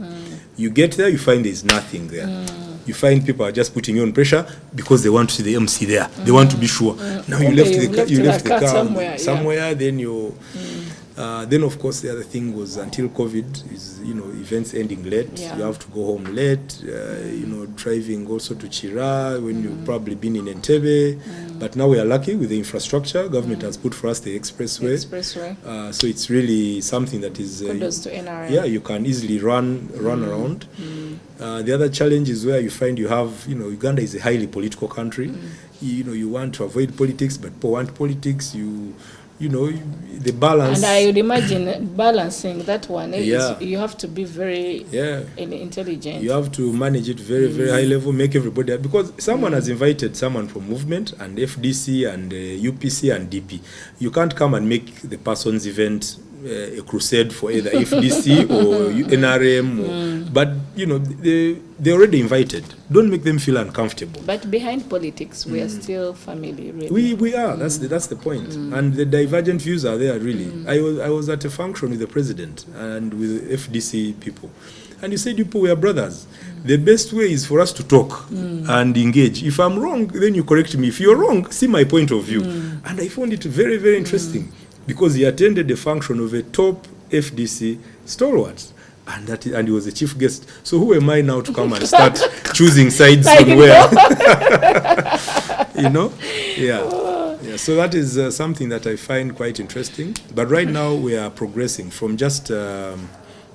You get there, you find there's nothing there. You find people are just putting you on pressure because they want to see the MC there. They want to be sure. Now you left the car somewhere, then you... then of course the other thing was, until COVID, is, you know, events ending late. You have to go home late. You know, driving also to Chira when you've probably been in Entebbe. But now we are lucky with the infrastructure. Government has put for us the expressway. So it's really something that is kudos to NRM. Yeah, you can easily run around. The other challenge is where you find you have, you know, Uganda is a highly political country. You know, you want to avoid politics, but people want politics. You know, the balance. And I would imagine balancing that one. You have to be very intelligent. You have to manage it very, very high level, make everybody, because someone has invited someone from movement and FDC and UPC and DP. You can't come and make the person's event a crusade for either FDC or NRM, but you know, they're already invited. Don't make them feel uncomfortable. But behind politics, we are still family, really. We are. That's the point. And the divergent views are there, really. I was at a function with the president and with FDC people, and he said, "You are brothers. The best way is for us to talk and engage. If I'm wrong, then you correct me. If you're wrong, see my point of view." And I found it very, very interesting. Because he attended the function of a top FDC stalwart. And he was the chief guest. So who am I now to come and start choosing sides on where? Yeah. So that is something that I find quite interesting. But right now we are progressing from just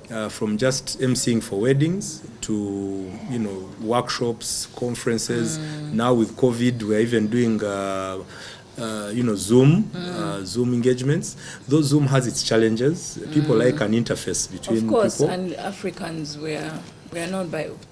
emceeing for weddings to workshops, conferences. Now with COVID, we're even doing Zoom engagements. Though Zoom has its challenges, people like an interface between people. Of course, and Africans we are not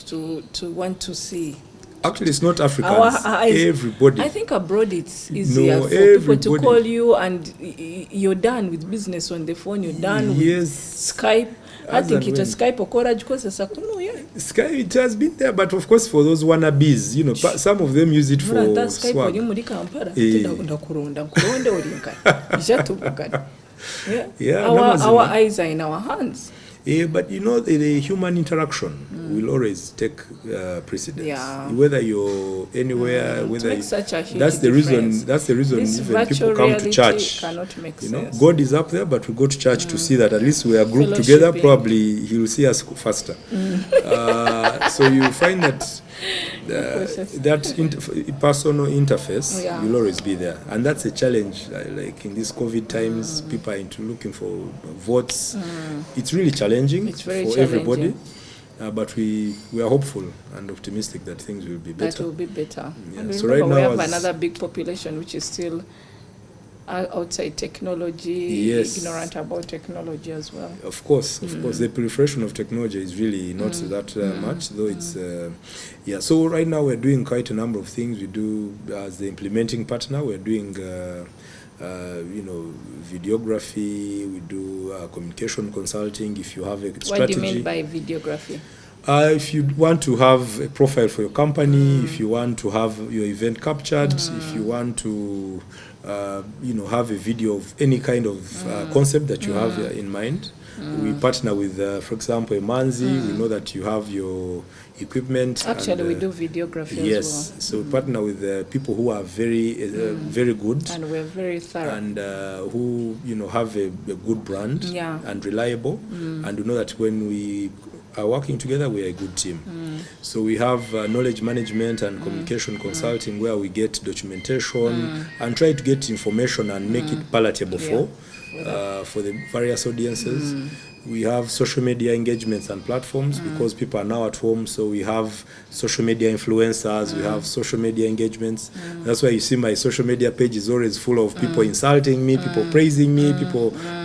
to want to see. Actually, it's not Africans. Everybody. I think abroad it's easier for people to call you and you're done with business on the phone. You're done with Skype. I think it was Skype or Skype, it has been there, but of course for those wannabes, some of them use it for swag. Our eyes are in our hands. Yeah, but the human interaction will always take precedence. Yeah. Whether you're anywhere, whether such a huge that's the reason. That's the reason even people come to church. Cannot make sense. God is up there, but we go to church to see that at least we are grouped together. Probably He will see us faster. So you find that personal interface will always be there, and that's a challenge. Like in these COVID times, people are looking for votes. It's really challenging for everybody, but we are hopeful and optimistic that things will be better. That will be better. Yeah. And so right now we have another big population which is still outside technology, ignorant about technology as well. Of course, the proliferation of technology is really not that much, though it's So right now we're doing quite a number of things. We do as the implementing partner. We're doing videography. We do communication consulting. If you have a strategy. What do you mean by videography? If you want to have a profile for your company, if you want to have your event captured, if you want to have a video of any kind of concept that you have in mind. We partner with, for example, Emanzi. We know that you have your equipment. Actually, we do videography as well. Yes, so we partner with people who are very, very good. And we're very thorough. And who, have a good brand and reliable. And we know that when we are working together, we are a good team. So we have knowledge management and communication consulting, where we get documentation and try to get information and make it palatable for the various audiences. We have social media engagements and platforms because people are now at home, so we have social media influencers, we have social media engagements. That's why you see my social media page is always full of people insulting me, people praising me,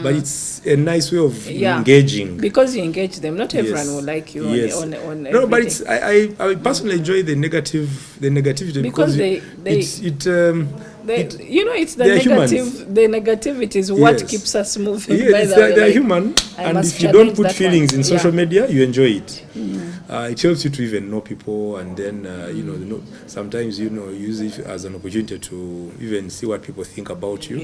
but it's a nice way of engaging. Because you engage them, not everyone will like you on No, but it's, I personally enjoy the negativity because it's the negative. The negativity is what keeps us moving. They're human, and if you don't put feelings in social media, you enjoy it. It helps you to even know people, and then sometimes use it as an opportunity to even see what people think about you.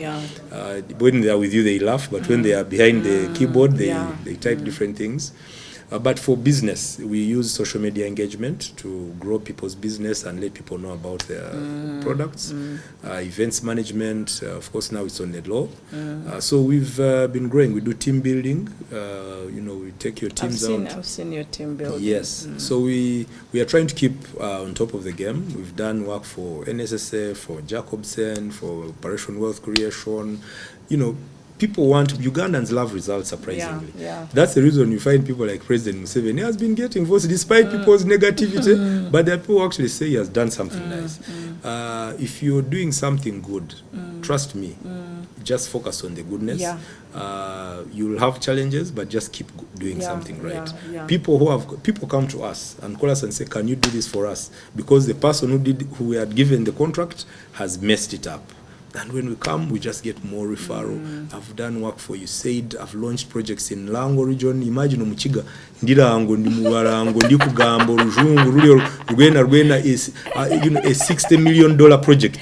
When they are with you, they laugh, but when they are behind the keyboard, they type different things. But for business, we use social media engagement to grow people's business and let people know about their products. Events management, of course, now it's on the law. So we've been growing. We do team building. We take your teams out. I've seen your team building. Yes. So we are trying to keep on top of the game. We've done work for NSSF, for Jacobsen, for Operation Wealth Creation. People Ugandans love results, surprisingly. That's the reason you find people like President Museveni has been getting votes despite people's negativity, but there are people who actually say he has done something nice. If you're doing something good, trust me, just focus on the goodness. You'll have challenges, but just keep doing something right. People come to us and call us and say, can you do this for us? Because the person who we had given the contract has messed it up. And when we come, we just get more referral. I've done work for USAID. I've launched projects in Lango region. Imagine Omuchiga, Ndirango, Ndimuwarango, Ndikugambo, Rujungu, Rwena is a $60 million project.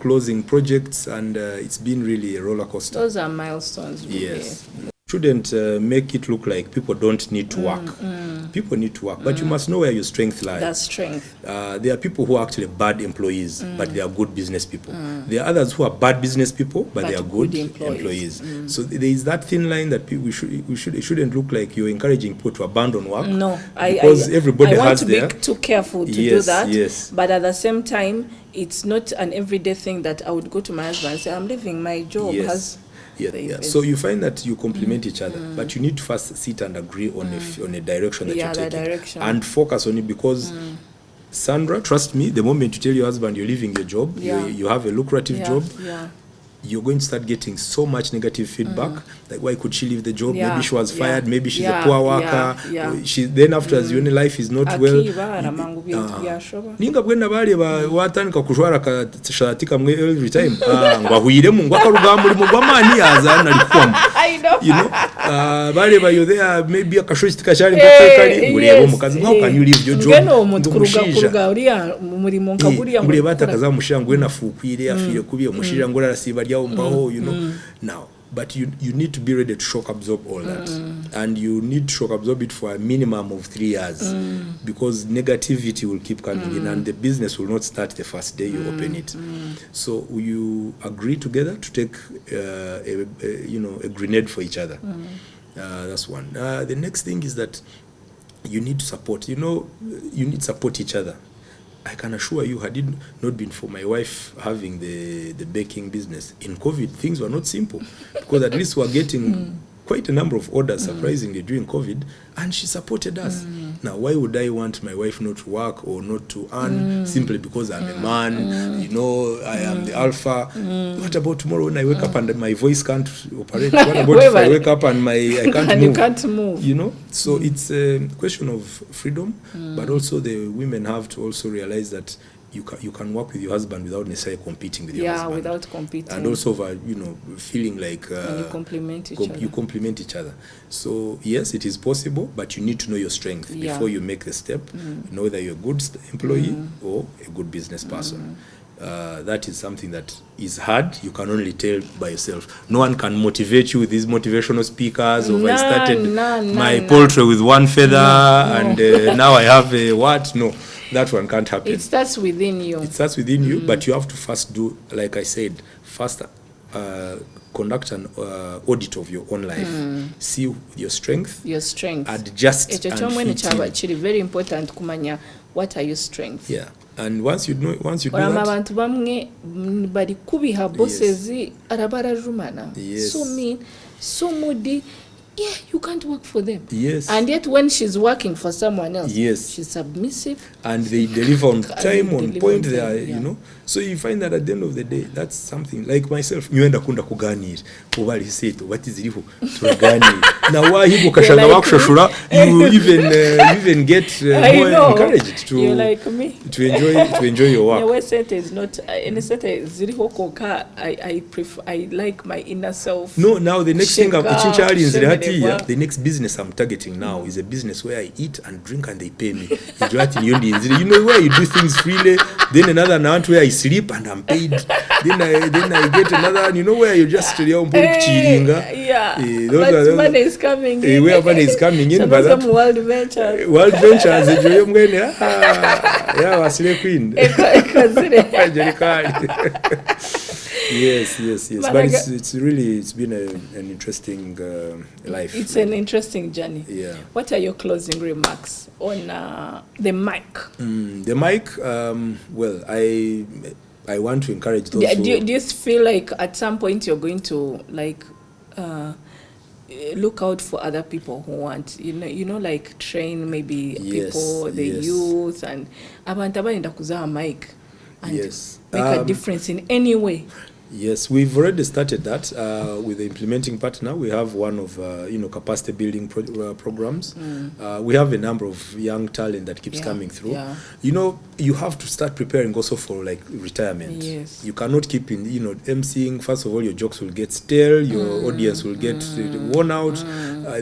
Closing projects, and it's been really a roller coaster. Those are milestones. Yes. shouldn't make it look like people don't need to work. People need to work, but you must know where your strength lies. That's strength. There are people who are actually bad employees, but they are good business people. There are others who are bad business people, but they are good employees. So there is that thin line that it shouldn't look like you're encouraging people to abandon work. No, because everybody I want has to their... be too careful to do that. Yes. But at the same time, it's not an everyday thing that I would go to my husband and say, I'm leaving my job. Yes. So you find that you complement each other, but you need to first sit and agree on a direction that you're taking, and focus on it, because Sandra, trust me, the moment you tell your husband you're leaving your job, you have a lucrative job, you're going to start getting so much negative feedback. Like, why could she leave the job? Maybe she was fired. Maybe she's a poor worker. She then afterwards, your life is not well. Ninga bwenda bali watandika kushwara kashati kamwe every time. Ngwahuyiremu ngwakarugamba muri mugwamani yaza nalikuwa. You know, bali bayo there maybe akashoshi kashari ngakali ngurebo mukazi how can you leave your job? Ngeno umuntu kuruga uriya muri monka buriya ngure batakaza mushangwe nafukwire afire kubiye mushira ngora rasiba ryawo mbaho, you know. Now, but you need to be ready to shock absorb all that, and you need to shock absorb it for a minimum of 3 years, because negativity will keep coming in, and the business will not start the first day you open it. So you agree together to take a grenade for each other. That's one. The next thing is that you need to support. You need to support each other. I can assure you, had it not been for my wife having the baking business, in COVID, things were not simple, because at least we were getting quite a number of orders, surprisingly, during COVID, and she supported us. Now, why would I want my wife not to work or not to earn simply because I'm a man, I am the alpha? What about tomorrow when I wake up and my voice can't operate? What about if I wake up and I can't move? You can't move. So it's a question of freedom, but also the women have to also realize that you can work with your husband without necessarily competing with your husband. Yeah, without competing. And also, feeling like you complement each other. You complement each other. So yes, it is possible, but you need to know your strength before you make the step. Know whether you're a good employee or a good business person. That is something that is hard. You can only tell by yourself. No one can motivate you with these motivational speakers. I started my poultry with one feather, and now I have a what? No. That one can't happen. It starts within you. It starts within you, but you have to first do, like I said, first conduct an audit of your own life. See your strength. Adjust and fit in. It's very important kumanya what are your strengths. Yeah. And once you do that, abantu bamwe bari kubiha bosses arabara rumana. So mean, so moody. Yeah, you can't work for them. Yes. And yet when she's working for someone else, she's submissive. And they deliver on time, on point there, So you find that at the end of the day, that's something like myself. Nyuenda kunda kuganira. Ubali seto, what is it? Tuganira. Na wahi kashanga wakushashura, you even get more encouraged to like me. to enjoy your work. Yeah, set is not any set is koka. I like my inner self. No, now the next thing the next business I'm targeting now is a business where I eat and drink and they pay me. Where you do things freely. Then another account where I sleep and I'm paid. then I get another, where you just but money is coming in. Where money is coming in. But some world ventures. World ventures. Yeah, Wasile Queen. Yes. But it's been an interesting life. It's an interesting journey. Yeah. What are your closing remarks on the mic? The mic, well, I want to encourage those do you feel like at some point you're going to look out for other people who want, like train maybe people, the youth, and abantu abaenda kuzaha mic and make a difference in any way? Yes, we've already started that with the implementing partner. We have one of capacity building programs. We have a number of young talent that keeps coming through. Yeah. You have to start preparing also for like retirement. Yes. You cannot keep in emceeing. First of all, your jokes will get stale. Your audience will get worn out.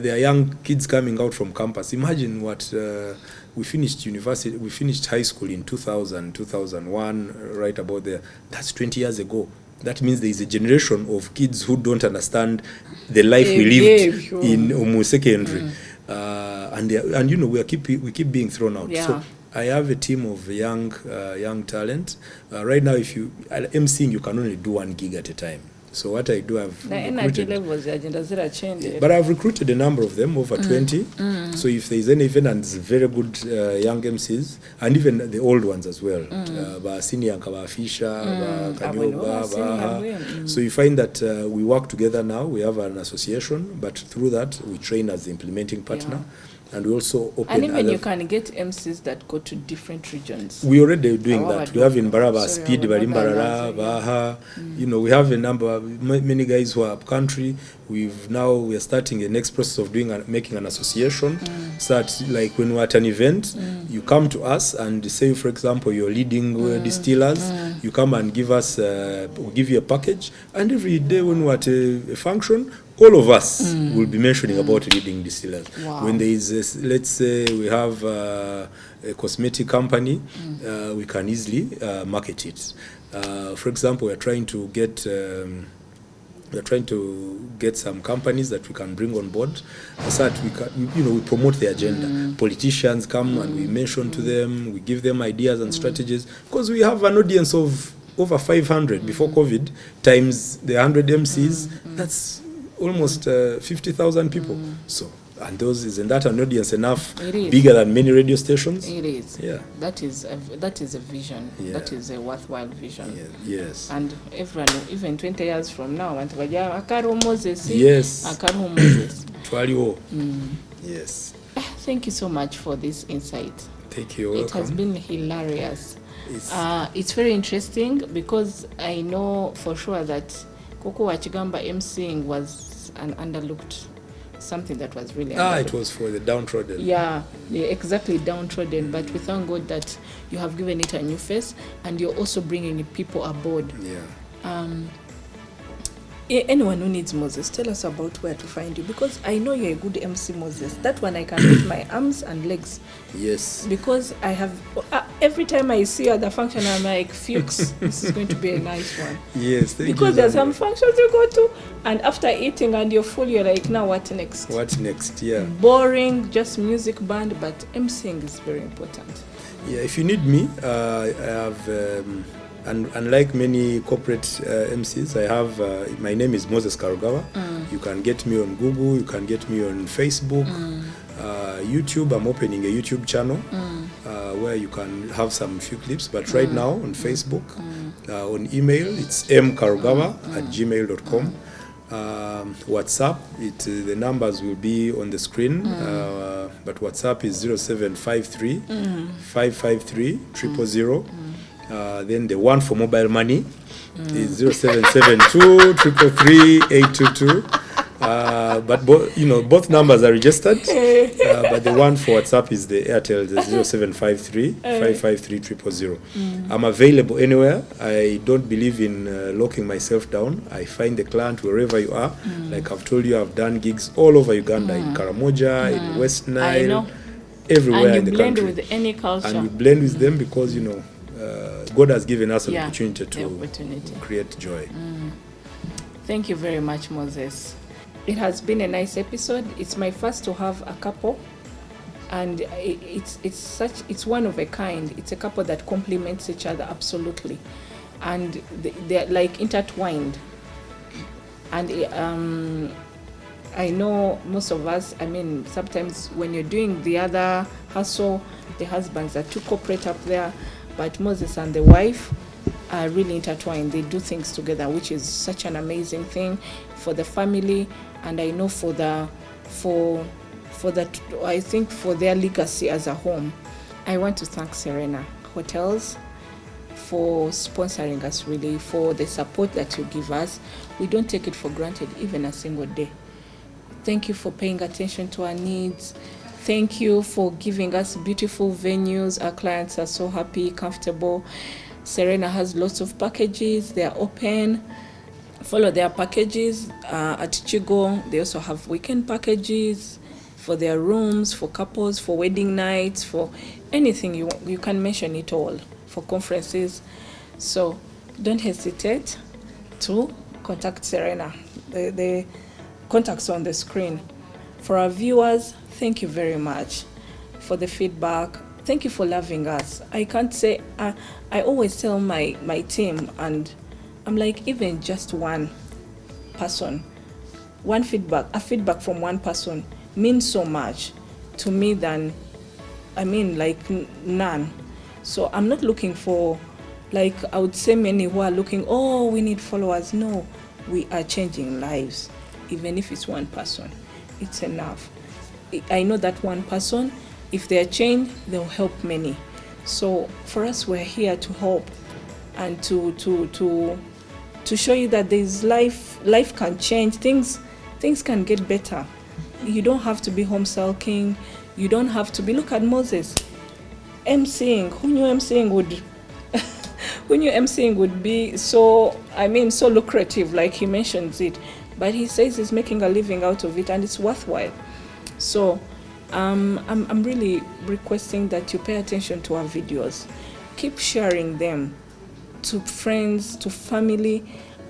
There are young kids coming out from campus. Imagine what. We finished university. We finished high school in 2000, 2001, right about there. That's 20 years ago. that means there is a generation of kids who don't understand the life we lived in Umu Secondary. And you know, we keep being thrown out. Yeah. So I have a team of young talent. Right now, if you emceeing, you can only do 1 gig at a time. So what I do, I've energy levels agenda zira change. But I've recruited a number of them, over 20. So if there is any event and it's very good young MCs, and even the old ones as well, Senior Kaba Fisher, Karugaba, so you find that we work together now. We have an association, but through that we train as the implementing partner. Yeah. And we also open. And even you can get MCs that go to different regions. We already doing that. We have in Baraba, Speed, Barimbarara, Baha. You know, we have a number, many guys who are up country. We are starting a next process of making an association. So that, like, when we're at an event, you come to us and say, for example, you're leading distillers. You come and give us, we'll give you a package. And every day when we're at a function, all of us will be mentioning about leading distillers. Wow. When there is, let's say, we have a cosmetic company, we can easily market it. For example, we're trying to get some companies that we can bring on board, so that we can, you know, we promote the agenda. Politicians come and we mention to them, we give them ideas and strategies, because we have an audience of over 500 before COVID times the 100 MCs. That's almost 50,000 people. So, and those, isn't that an audience enough bigger than many radio stations? It is. Yeah. That is a vision. Yeah. That is a worthwhile vision. Yeah. Yes. And everyone, even 20 years from now, want to go, Akaru Moses. Yes. Akaru Moses. Yes. Thank you so much for this insight. Thank you. It has been hilarious. It's very interesting, because I know for sure that Koko Wachigamba MCing was an underlooked, something that was really underlooked. It was for the downtrodden. Yeah, exactly, downtrodden. But we thank God that you have given it a new face, and you're also bringing people aboard. Yeah. Anyone who needs Moses, tell us about where to find you, because I know you're a good MC, Moses. That one I can put my arms and legs. Yes. Because I have, every time I see you at the function, I'm like, Fuchs, this is going to be a nice one. Yes, thank you. Because there's some functions you go to, and after eating and you're full, you're like, now what next? What next, yeah. Boring, just music band, but MCing is very important. Yeah, if you need me, I have... and unlike many corporate MCs, I have, my name is Moses Karugaba. You can get me on Google, you can get me on Facebook, YouTube. I'm opening a YouTube channel where you can have some few clips. But right now on Facebook, on email, it's mkarugaba@gmail.com. WhatsApp, the numbers will be on the screen, but WhatsApp is 0753 553 000. Then the one for mobile money is 0772 333 822. But both numbers are registered. But the one for WhatsApp is the Airtel, the 0753 553 000. I'm available anywhere. I don't believe in locking myself down. I find the client wherever you are. Like I've told you, I've done gigs all over Uganda, in Karamoja, in West Nile, everywhere in the country. And you blend with any culture. And we blend with them because, God has given us an opportunity to create joy. Thank you very much, Moses. It has been a nice episode. It's my first to have a couple, and it's one of a kind. It's a couple that complements each other absolutely, and they're like intertwined. And I know most of us, sometimes when you're doing the other hustle, the husbands are too corporate up there, but Moses and the wife are really intertwined. They do things together, which is such an amazing thing for the family, and I know for their legacy as a home. I want to thank Serena Hotels for sponsoring us, really, for the support that you give us. We don't take it for granted even a single day. Thank you for paying attention to our needs. Thank you for giving us beautiful venues. Our clients are so happy, comfortable. Serena has lots of packages. They are open. Follow their packages at Chigo. They also have weekend packages for their rooms, for couples, for wedding nights, for anything you can mention it all, for conferences. So don't hesitate. to contact Serena. The contacts on the screen. For our viewers, thank you very much for the feedback. Thank you for loving us. I can't say, I always tell my team, and I'm like, even just one person, a feedback from one person means so much to me than, like none. So I'm not looking for, like I would say many who are looking, oh, we need followers. No, we are changing lives. Even if it's one person, it's enough. I know that one person, if they're changed, they'll help many. So for us, we're here to help and to show you that there's life can change, things can get better. You don't have to be home sulking. You don't have to be, look at Moses emceeing. Who knew emceeing would be so lucrative, like he mentions it, but he says he's making a living out of it, and it's worthwhile. So I'm really requesting that you pay attention to our videos. Keep sharing them to friends, to family.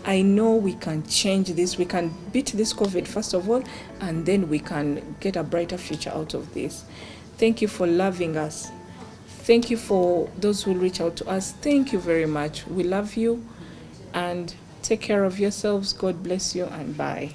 I know we can change this. We can beat this COVID first of all, and then we can get a brighter future out of this. Thank you for loving us. Thank you for those who reach out to us. Thank you very much. We love you, and take care of yourselves. God bless you, and bye.